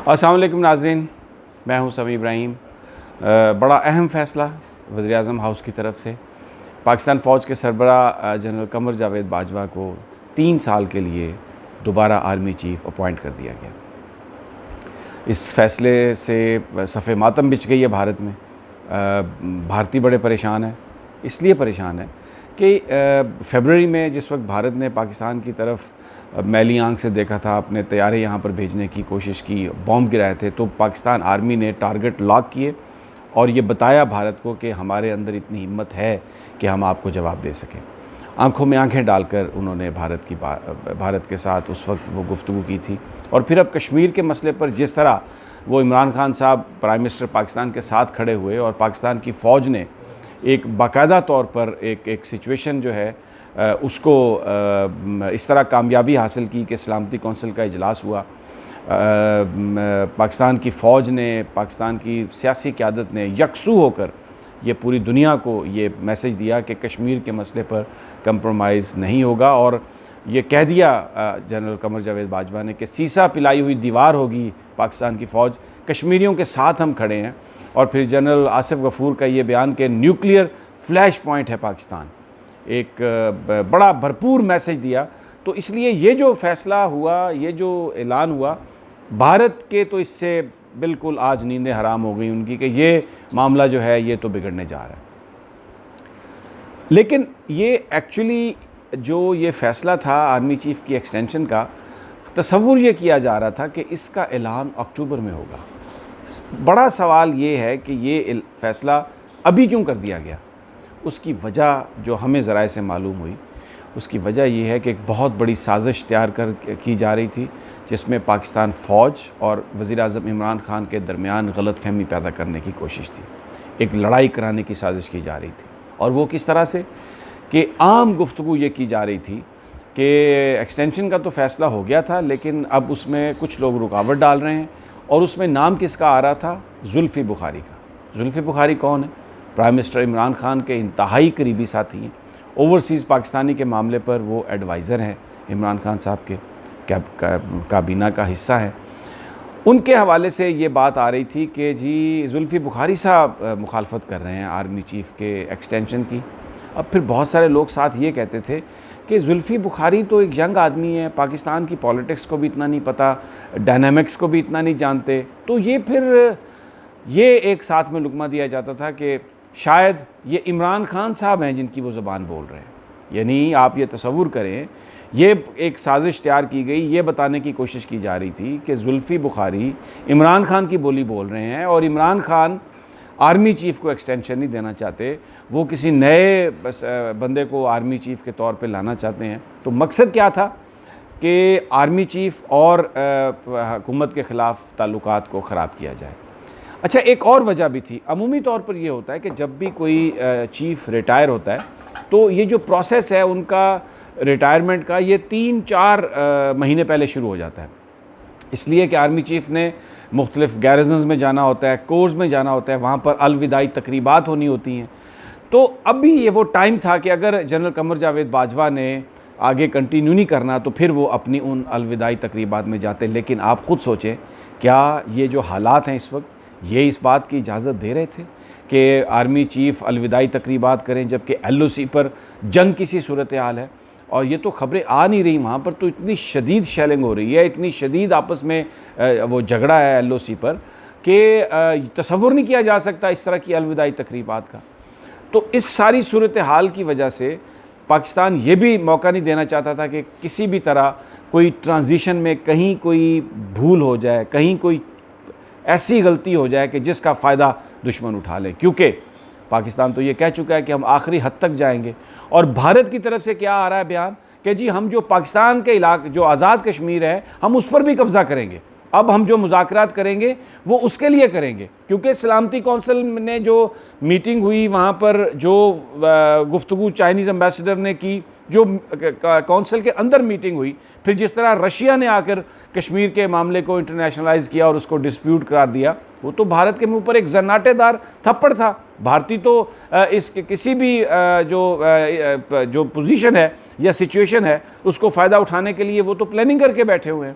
अस्सलाम वालेकुम नाज़रीन, मैं हूं समी इब्राहिम। बड़ा अहम फ़ैसला वज़ीर-ए-आज़म हाउस की तरफ से पाकिस्तान फ़ौज के सरबराह जनरल क़मर जावेद बाजवा को 3 साल के लिए दोबारा आर्मी चीफ़ अपॉइंट कर दिया गया। इस फ़ैसले से सफ़े मातम बिछ गई है भारत में। भारतीय बड़े परेशान हैं। इसलिए परेशान है कि फ़रवरी में जिस वक्त भारत ने पाकिस्तान की तरफ मैली आंख से देखा था, अपने तैयारे यहाँ पर भेजने की कोशिश की, बॉम्ब गिराए थे, तो पाकिस्तान आर्मी ने टारगेट लॉक किए और ये बताया भारत को कि हमारे अंदर इतनी हिम्मत है कि हम आपको जवाब दे सकें। आंखों में आंखें डालकर उन्होंने भारत के साथ उस वक्त वो गुफ्तगू की थी। और फिर अब कश्मीर के मसले पर जिस तरह वो इमरान खान साहब प्राइम मिनिस्टर पाकिस्तान के साथ खड़े हुए और पाकिस्तान की फ़ौज ने एक बाकायदा तौर पर एक सिचुएशन जो है उसको इस तरह कामयाबी हासिल की कि सलामती कौंसिल का इजलास हुआ। पाकिस्तान की फ़ौज ने, पाकिस्तान की सियासी क़यादत ने यकसू होकर ये पूरी दुनिया को ये मैसेज दिया कि कश्मीर के मसले पर कंप्रोमाइज़ नहीं होगा। और ये कह दिया जनरल क़मर जावेद बाजवा ने कि सीसा पिलाई हुई दीवार होगी पाकिस्तान की फ़ौज, कश्मीरियों के साथ हम खड़े हैं। और फिर जनरल आसिफ गफूर का ये बयान कि न्यूक्लियर फ्लैश पॉइंट है पाकिस्तान, एक बड़ा भरपूर मैसेज दिया। तो इसलिए ये जो फ़ैसला हुआ, ये जो ऐलान हुआ, भारत के तो इससे बिल्कुल आज नींदें हराम हो गई उनकी कि ये मामला जो है ये तो बिगड़ने जा रहा है। लेकिन ये एक्चुअली जो ये फ़ैसला था आर्मी चीफ़ की एक्सटेंशन का, तसव्वुर ये किया जा रहा था कि इसका ऐलान अक्टूबर में होगा। बड़ा सवाल ये है कि ये फ़ैसला अभी क्यों कर दिया गया। उसकी वजह जो हमें ज़राए से मालूम हुई, उसकी वजह ये है कि एक बहुत बड़ी साजिश तैयार की जा रही थी, जिसमें पाकिस्तान फ़ौज और वज़ीर-ए-आज़म इमरान खान के दरमियान गलतफ़हमी पैदा करने की कोशिश थी। एक लड़ाई कराने की साजिश की जा रही थी। और वो किस तरह से कि आम गुफ्तगू ये की जा रही थी कि एक्सटेंशन का तो फ़ैसला हो गया था, लेकिन अब उसमें कुछ लोग रुकावट डाल रहे हैं। और उसमें नाम किसका आ रहा था? जुल्फ़ी बुखारी का। जुल्फ़ी बुखारी कौन है? प्राइम मिनिस्टर इमरान खान के इंतहाई करीबी साथी हैं। ओवरसीज़ पाकिस्तानी के मामले पर वो एडवाइज़र हैं इमरान खान साहब के, काबीना का हिस्सा है। उनके हवाले से ये बात आ रही थी कि जी जुल्फ़ी बुखारी साहब मुखालफत कर रहे हैं आर्मी चीफ़ के एक्सटेंशन की। अब फिर बहुत सारे लोग साथ ये कहते थे कि जुल्फ़ी बुखारी तो एक यंग आदमी है, पाकिस्तान की पॉलिटिक्स को भी इतना नहीं पता, डायनामिक्स को भी इतना नहीं जानते। तो ये फिर ये एक साथ में लुकमा दिया जाता था कि शायद ये इमरान खान साहब हैं जिनकी वो ज़बान बोल रहे हैं। यानी आप ये तसव्वुर करें, ये एक साजिश तैयार की गई, ये बताने की कोशिश की जा रही थी कि जुल्फ़ी बुखारी इमरान खान की बोली बोल रहे हैं और इमरान खान आर्मी चीफ़ को एक्सटेंशन नहीं देना चाहते, वो किसी नए बंदे को आर्मी चीफ़ के तौर पे लाना चाहते हैं। तो मकसद क्या था कि आर्मी चीफ़ और हुकूमत के ख़िलाफ़ ताल्लुकात को ख़राब किया जाए। अच्छा, एक और वजह भी थी। अमूमी तौर पर यह होता है कि जब भी कोई चीफ़ रिटायर होता है तो ये जो प्रोसेस है उनका रिटायरमेंट का, ये 3-4 महीने पहले शुरू हो जाता है। इसलिए कि आर्मी चीफ़ ने मुख्तलिफ़ गैरिजन्स में जाना होता है, कोर्स में जाना होता है, वहाँ पर अलविदाई तकरीबात होनी होती हैं। तो अभी ये वो टाइम था कि अगर जनरल क़मर जावेद बाजवा ने आगे कंटिन्यू नहीं करना तो फिर वो अपनी उन अलविदाई तकरीबात में जाते। लेकिन आप ख़ुद सोचें, क्या ये जो हालात हैं इस वक्त, ये इस बात की इजाज़त दे रहे थे कि आर्मी चीफ़ अलविदाई तकरीबात करें, जबकि LOC पर जंग की सी सूरत हाल है। और ये तो ख़बरें आ नहीं रही, वहाँ पर तो इतनी शदीद शेलिंग हो रही है, इतनी शदीद आपस में वो झगड़ा है LOC पर कि तसव्वुर नहीं किया जा सकता इस तरह की अलविदाई तकरीबात का। तो इस सारी सूरत हाल की वजह से पाकिस्तान ये भी मौका नहीं देना चाहता था कि किसी भी तरह कोई ट्रांजिशन में कहीं कोई भूल हो जाए, कहीं कोई ऐसी गलती हो जाए कि जिसका फ़ायदा दुश्मन उठा ले। क्योंकि पाकिस्तान तो ये कह चुका है कि हम आखिरी हद तक जाएंगे। और भारत की तरफ से क्या आ रहा है बयान कि जी हम जो पाकिस्तान के इलाके, जो आज़ाद कश्मीर है, हम उस पर भी कब्ज़ा करेंगे। अब हम जो मुज़ाकरात करेंगे वो उसके लिए करेंगे, क्योंकि सलामती कौंसिल ने जो मीटिंग हुई वहाँ पर जो गुफ्तगू चाइनीज़ एम्बेसडर ने की, जो कौंसिल के अंदर मीटिंग हुई, फिर जिस तरह रशिया ने आकर कश्मीर के मामले को इंटरनेशनलाइज़ किया और उसको डिस्प्यूट करार दिया, वो तो भारत के मुंह पर एक जन्नाटेदार थप्पड़ था। भारतीय तो इस किसी भी जो पोजीशन है या सिचुएशन है उसको फ़ायदा उठाने के लिए वो तो प्लानिंग करके बैठे हुए हैं।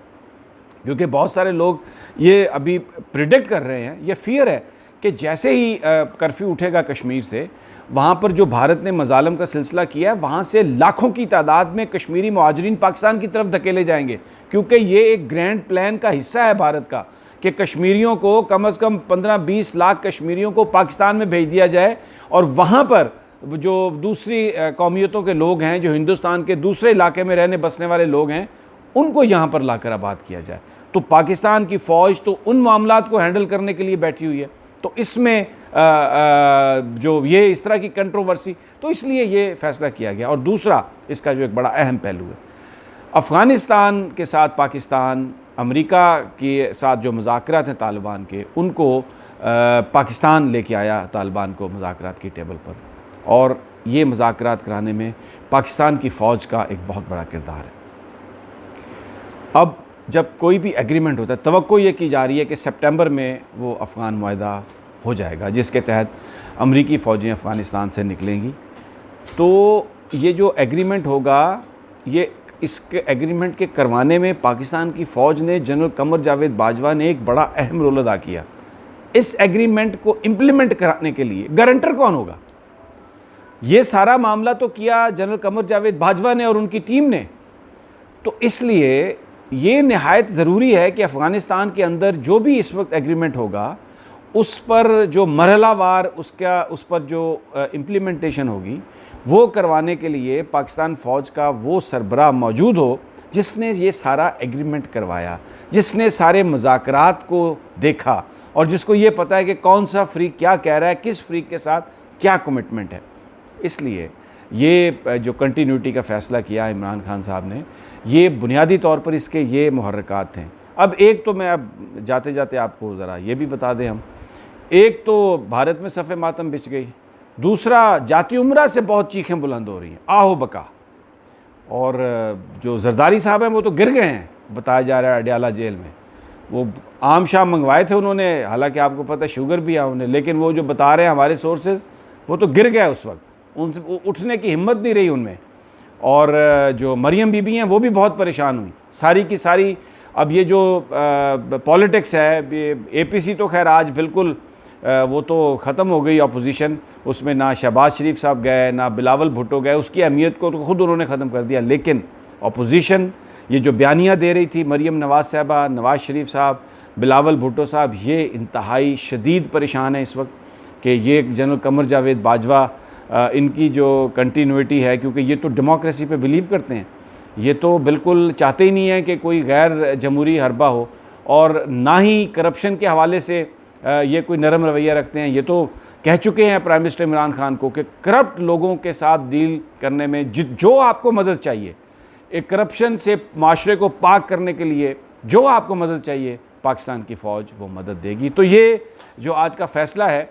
क्योंकि बहुत सारे लोग ये अभी प्रिडिक्ट कर रहे हैं, ये फियर है कि जैसे ही कर्फ्यू उठेगा कश्मीर से, वहाँ पर जो भारत ने मजालम का सिलसिला किया है, वहाँ से लाखों की तादाद में कश्मीरी मुहाजिरीन पाकिस्तान की तरफ धकेले जाएंगे, क्योंकि ये एक ग्रैंड प्लान का हिस्सा है भारत का कि कश्मीरियों को कम से कम 15-20 लाख कश्मीरियों को पाकिस्तान में भेज दिया जाए, और वहाँ पर जो दूसरी कौमियतों के लोग हैं, जो हिंदुस्तान के दूसरे इलाके में रहने बसने वाले लोग हैं, उनको यहाँ पर लाकर आबाद किया जाए। तो पाकिस्तान की फ़ौज तो उन मामलात को हैंडल करने के लिए बैठी हुई है। तो इसमें जो ये इस तरह की कंट्रोवर्सी, तो इसलिए ये फ़ैसला किया गया। और दूसरा इसका जो एक बड़ा अहम पहलू है, अफ़गानिस्तान के साथ पाकिस्तान, अमेरिका के साथ जो मुज़ाकरात हैं तालिबान के, उनको पाकिस्तान लेके आया तालिबान को मुज़ाकरात की टेबल पर, और ये मुज़ाकरात कराने में पाकिस्तान की फ़ौज का एक बहुत बड़ा किरदार है। अब जब कोई भी एग्रीमेंट होता है, तवक्को ये की जा रही है कि सितंबर में वो अफ़गान मुआहदा हो जाएगा, जिसके तहत अमरीकी फ़ौजें अफ़गानिस्तान से निकलेंगी। तो ये जो एग्रीमेंट होगा, ये इसके एग्रीमेंट के करवाने में पाकिस्तान की फ़ौज ने, जनरल कमर जावेद बाजवा ने एक बड़ा अहम रोल अदा किया। इस एग्रीमेंट को इम्प्लीमेंट कराने के लिए गारंटर कौन होगा? ये सारा मामला तो किया जनरल कमर जावेद बाजवा ने और उनकी टीम ने। तो इसलिए ये निहायत ज़रूरी है कि अफ़गानिस्तान के अंदर जो भी इस वक्त एग्रीमेंट होगा, उस पर जो मरहलावार उस पर जो इम्प्लीमेंटेशन होगी, वो करवाने के लिए पाकिस्तान फ़ौज का वो सरबराह मौजूद हो जिसने ये सारा एग्रीमेंट करवाया, जिसने सारे मुज़ाकरात को देखा, और जिसको ये पता है कि कौन सा फ़रीक क्या कह रहा है, किस फ़रीक के साथ क्या कमिटमेंट है। इसलिए ये जो कंटिन्यूटी का फ़ैसला किया इमरान खान साहब ने, ये बुनियादी तौर पर इसके ये मुहर्रिकात हैं। अब एक तो मैं अब जाते जाते आपको ज़रा ये भी बता दें हम, एक तो भारत में सफ़े मातम बिछ गई, दूसरा जाती उम्रा से बहुत चीखें बुलंद हो रही हैं, आहो बका। और जो जरदारी साहब हैं वो तो गिर गए हैं, बताया जा रहा है अडयाला जेल में। वो आम शाम मंगवाए थे उन्होंने, हालांकि आपको पता है शुगर भी है उन्हें, लेकिन वो जो बता रहे हैं हमारे सोर्सेज, वो तो गिर गए उस वक्त, उन उठने की हिम्मत नहीं रही उनमें। और जो मरियम बीबी हैं वो भी बहुत परेशान हुई, सारी की सारी। अब ये जो पॉलिटिक्स है, APC तो खैर आज बिल्कुल वो तो ख़त्म हो गई अपोजिशन, उसमें ना शहबाज शरीफ साहब गए, ना बिलावल भुट्टो गए, उसकी अहमियत को तो ख़ुद उन्होंने ख़त्म कर दिया। लेकिन अपोजिशन ये जो बयानियाँ दे रही थी, मरियम नवाज़ साहबा, नवाज़ शरीफ साहब, बिलावल भुट्टो साहब, ये इंतहाई शदीद परेशान है इस वक्त कि ये जनरल कमर जावेद बाजवा इनकी जो कंटिन्यूटी है, क्योंकि ये तो डेमोक्रेसी पे बिलीव करते हैं, ये तो बिल्कुल चाहते ही नहीं है कि कोई गैर जमहूरी हरबा हो, और ना ही करप्शन के हवाले से ये कोई नरम रवैया रखते हैं। ये तो कह चुके हैं प्राइम मिनिस्टर इमरान खान को कि करप्ट लोगों के साथ डील करने में जो आपको मदद चाहिए, एक करप्शन से माशरे को पाक करने के लिए जो आपको मदद चाहिए, पाकिस्तान की फ़ौज वो मदद देगी। तो ये जो आज का फ़ैसला है,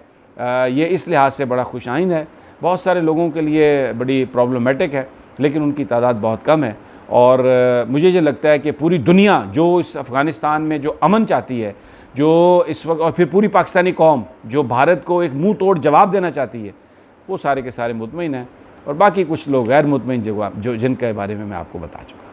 ये इस लिहाज से बड़ा खुशाइंद है। बहुत सारे लोगों के लिए बड़ी प्रॉब्लमेटिक है, लेकिन उनकी तादाद बहुत कम है। और मुझे ये लगता है कि पूरी दुनिया जो इस अफ़गानिस्तान में जो अमन चाहती है, जो इस वक्त, और फिर पूरी पाकिस्तानी कौम जो भारत को एक मुंह तोड़ जवाब देना चाहती है, वो सारे के सारे मुतमईन हैं। और बाकी कुछ लोग गैर मुतमईन जो जिनके बारे में मैं आपको बता चुका।